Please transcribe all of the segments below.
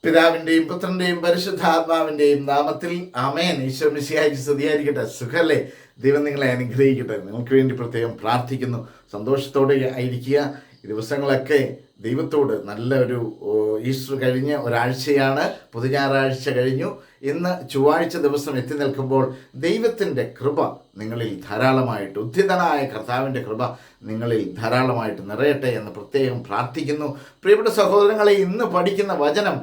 പിതാവിൻ്റെയും പുത്രൻ്റെയും പരിശുദ്ധാത്മാവിൻ്റെയും നാമത്തിൽ ആമേൻ. ഈശോ മിശിഹായ്ക്ക് സ്തുതിയായിരിക്കട്ടെ. സുഖല്ലേ? ദൈവം നിങ്ങളെ അനുഗ്രഹിക്കട്ടെ. നിങ്ങൾക്ക് വേണ്ടി പ്രത്യേകം പ്രാർത്ഥിക്കുന്നു. സന്തോഷത്തോടെ ആയിരിക്കുക. ഈ ദിവസങ്ങളൊക്കെ ദൈവത്തോട് നല്ല ഒരു ഈസ്റ്റർ കഴിഞ്ഞ് ഒരാഴ്ചയാണ്, പുതുഞാറാഴ്ച കഴിഞ്ഞു. ഇന്ന് ചൊവ്വാഴ്ച ദിവസം എത്തി നിൽക്കുമ്പോൾ ദൈവത്തിൻ്റെ കൃപ നിങ്ങളിൽ ധാരാളമായിട്ട്, ഉദ്ധിതനായ കർത്താവിൻ്റെ കൃപ നിങ്ങളിൽ ധാരാളമായിട്ട് നിറയട്ടെ എന്ന് പ്രത്യേകം പ്രാർത്ഥിക്കുന്നു. പ്രിയപ്പെട്ട സഹോദരങ്ങളെ, ഇന്ന് പഠിക്കുന്ന വചനം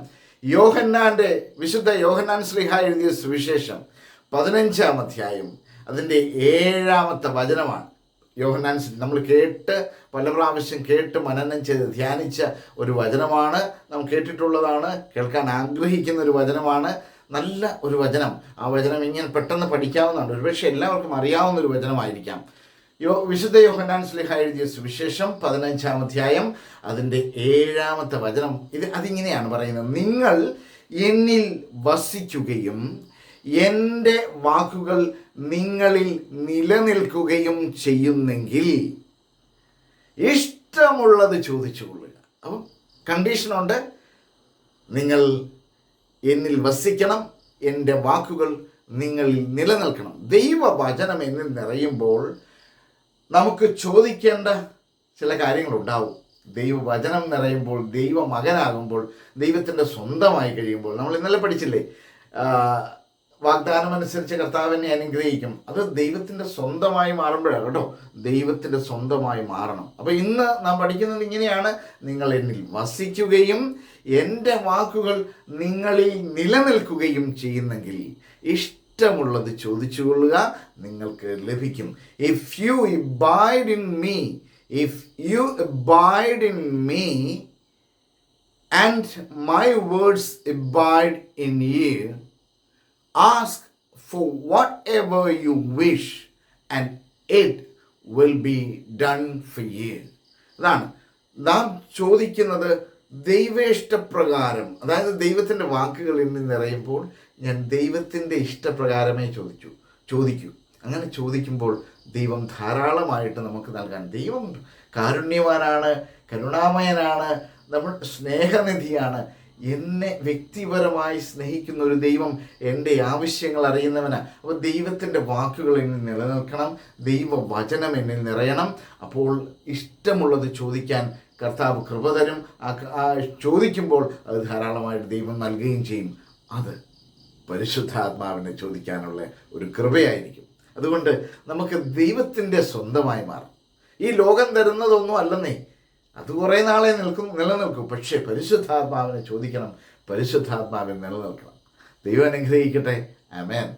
വിശുദ്ധ യോഹന്നാൻ ശ്ലീഹ എഴുതിയ സുവിശേഷം 15-ാം അധ്യായം അതിൻ്റെ 7-ാമത്തെ വചനമാണ്. നമ്മൾ പല പ്രാവശ്യം കേട്ട് മനനം ചെയ്ത് ധ്യാനിച്ച ഒരു വചനമാണ്. നാം കേട്ടിട്ടുള്ളതാണ്, കേൾക്കാൻ ആഗ്രഹിക്കുന്ന ഒരു വചനമാണ്. നല്ല ഒരു വചനം. ആ വചനം ഇങ്ങനെ പെട്ടെന്ന് പഠിക്കാവുന്നതാണ്. ഒരുപക്ഷെ എല്ലാവർക്കും അറിയാവുന്ന ഒരു വചനമായിരിക്കാം. വിശുദ്ധ യോഹന്നാൻ ശ്ലീഹ എഴുതിയ സുവിശേഷം 15-ാം അധ്യായം അതിൻ്റെ 7-ാമത്തെ വചനം. അതിങ്ങനെയാണ് പറയുന്നത്: നിങ്ങൾ എന്നിൽ വസിക്കുകയും എൻ്റെ വാക്കുകൾ നിങ്ങളിൽ നിലനിൽക്കുകയും ചെയ്യുന്നെങ്കിൽ ഇഷ്ടമുള്ളത് ചോദിച്ചുകൊള്ളുക. അപ്പം കണ്ടീഷനുണ്ട്. നിങ്ങൾ എന്നിൽ വസിക്കണം, എൻ്റെ വാക്കുകൾ നിങ്ങളിൽ നിലനിൽക്കണം. ദൈവവചനം എന്നിൽ നിറയുമ്പോൾ നമുക്ക് ചോദിക്കേണ്ട ചില കാര്യങ്ങളുണ്ടാവും. ദൈവവചനം നിറയുമ്പോൾ, ദൈവമകനാകുമ്പോൾ, ദൈവത്തിൻ്റെ സ്വന്തമായി കഴിയുമ്പോൾ, നമ്മൾ ഇന്നലെ പഠിച്ചില്ലേ, വാഗ്ദാനം അനുസരിച്ച് കർത്താവിനെ അനുഗ്രഹിക്കും. അത് ദൈവത്തിൻ്റെ സ്വന്തമായി മാറുമ്പോഴാണ് കേട്ടോ. ദൈവത്തിൻ്റെ സ്വന്തമായി മാറണം. അപ്പോൾ ഇന്ന് നാം പഠിക്കുന്നത് ഇങ്ങനെയാണ്: നിങ്ങൾ എന്നിൽ വസിക്കുകയും എൻ്റെ വാക്കുകൾ നിങ്ങളിൽ നിലനിൽക്കുകയും ചെയ്യുന്നെങ്കിൽ ഇഷ്ടമുള്ളത് ചോദിച്ചുകൊള്ളുക, നിങ്ങൾക്ക് ലഭിക്കും. If you abide in me and my words abide in you, ask for whatever you wish and it will be done for you. അതാണ് നാം ചോദിക്കുന്നത്. ദൈവേഷ്ടപ്രകാരം, അതായത് ദൈവത്തിൻ്റെ വാക്കുകൾ എന്നിൽ നിറയുമ്പോൾ ഞാൻ ദൈവത്തിൻ്റെ ഇഷ്ടപ്രകാരമേ ചോദിക്കൂ. അങ്ങനെ ചോദിക്കുമ്പോൾ ദൈവം ധാരാളമായിട്ട് നമുക്ക് നൽകാൻ. ദൈവം കാരുണ്യവാനാണ്, കരുണാമയനാണ്, നമ്മൾ സ്നേഹനിധിയാണ്. എന്നെ വ്യക്തിപരമായി സ്നേഹിക്കുന്ന ഒരു ദൈവം, എൻ്റെ ആവശ്യങ്ങൾ അറിയുന്നവനാണ്. അപ്പോൾ ദൈവത്തിൻ്റെ വാക്കുകൾ എന്നിൽ നിലനിൽക്കണം, ദൈവവചനം എന്നിൽ നിറയണം. അപ്പോൾ ഇഷ്ടമുള്ളത് ചോദിക്കാൻ കർത്താവ് കൃപ തരും. ചോദിക്കുമ്പോൾ അത് ധാരാളമായിട്ട് ദൈവം നൽകുകയും ചെയ്യും. അത് പരിശുദ്ധാത്മാവിനെ ചോദിക്കാനുള്ള ഒരു കൃപയായിരിക്കും. അതുകൊണ്ട് നമുക്ക് ദൈവത്തിൻ്റെ സ്വന്തമായി മാറും. ഈ ലോകം തരുന്നതൊന്നും അല്ലെന്നേ, അത് കുറേ നാളെ നിലനിൽക്കും. പക്ഷേ പരിശുദ്ധാത്മാവിനെ ചോദിക്കണം, പരിശുദ്ധാത്മാവിൽ നിലനിൽക്കണം. ദൈവം അനുഗ്രഹിക്കട്ടെ. ആമേൻ.